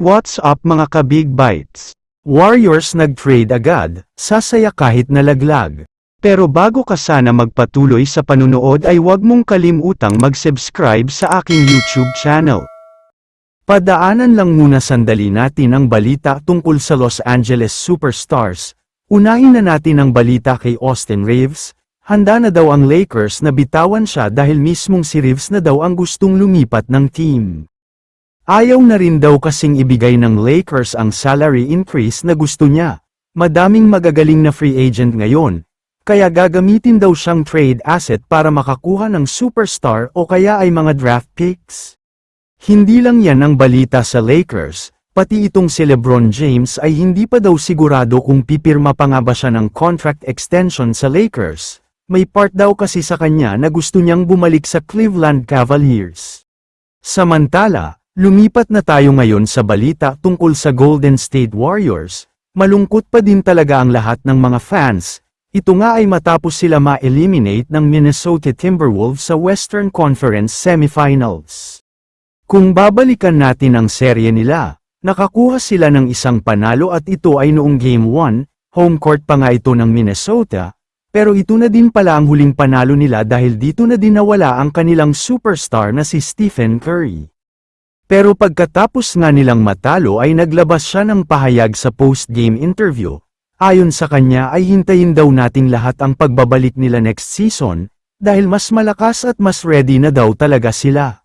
What's up mga ka-Big Bites? Warriors nag-trade agad, sasaya kahit nalaglag. Pero bago ka sana magpatuloy sa panunood ay huwag mong kalimutang mag-subscribe sa aking YouTube channel. Padaanan lang muna sandali natin ang balita tungkol sa Los Angeles Superstars. Unahin na natin ang balita kay Austin Reeves. Handa na daw ang Lakers na bitawan siya dahil mismong si Reeves na daw ang gustong lumipat ng team. Ayaw na rin daw kasing ibigay ng Lakers ang salary increase na gusto niya. Madaming magagaling na free agent ngayon, kaya gagamitin daw siyang trade asset para makakuha ng superstar o kaya ay mga draft picks. Hindi lang yan ang balita sa Lakers, pati itong si LeBron James ay hindi pa daw sigurado kung pipirma pa nga ba siya ng contract extension sa Lakers. May part daw kasi sa kanya na gusto niyang bumalik sa Cleveland Cavaliers. Samantala, lumipat na tayo ngayon sa balita tungkol sa Golden State Warriors. Malungkot pa din talaga ang lahat ng mga fans. Ito nga ay matapos sila ma-eliminate ng Minnesota Timberwolves sa Western Conference Semifinals. Kung babalikan natin ang serye nila, nakakuha sila ng isang panalo at ito ay noong Game 1, home court pa nga ito ng Minnesota, pero ito na din pala ang huling panalo nila dahil dito na din nawala ang kanilang superstar na si Stephen Curry. Pero pagkatapos nga nilang matalo ay naglabas siya ng pahayag sa post-game interview. Ayon sa kanya ay hintayin daw nating lahat ang pagbabalik nila next season, dahil mas malakas at mas ready na daw talaga sila.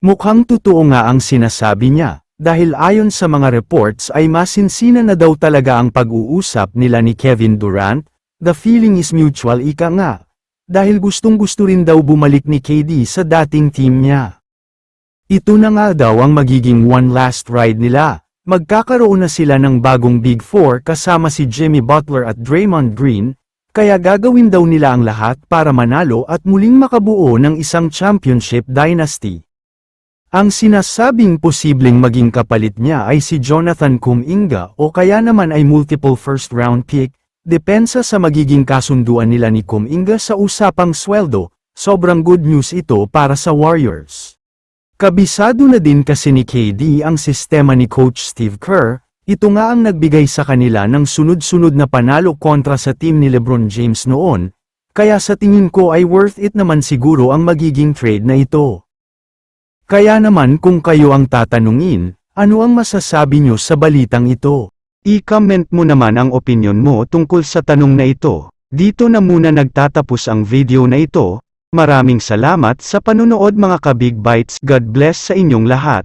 Mukhang totoo nga ang sinasabi niya, dahil ayon sa mga reports ay masinsina na daw talaga ang pag-uusap nila ni Kevin Durant. The feeling is mutual ika nga, dahil gustong-gusto rin daw bumalik ni KD sa dating team niya. Ito na nga daw ang magiging one last ride nila. Magkakaroon na sila ng bagong Big Four kasama si Jimmy Butler at Draymond Green, kaya gagawin daw nila ang lahat para manalo at muling makabuo ng isang championship dynasty. Ang sinasabing posibleng maging kapalit niya ay si Jonathan Kuminga o kaya naman ay multiple first round pick, depensa sa magiging kasunduan nila ni Kuminga sa usapang sweldo. Sobrang good news ito para sa Warriors. Kabisado na din kasi ni KD ang sistema ni Coach Steve Kerr, ito nga ang nagbigay sa kanila ng sunod-sunod na panalo kontra sa team ni LeBron James noon, kaya sa tingin ko ay worth it naman siguro ang magiging trade na ito. Kaya naman kung kayo ang tatanungin, ano ang masasabi nyo sa balitang ito? I-comment mo naman ang opinion mo tungkol sa tanong na ito. Dito na muna nagtatapos ang video na ito. Maraming salamat sa panunood mga ka-Big Bites. God bless sa inyong lahat.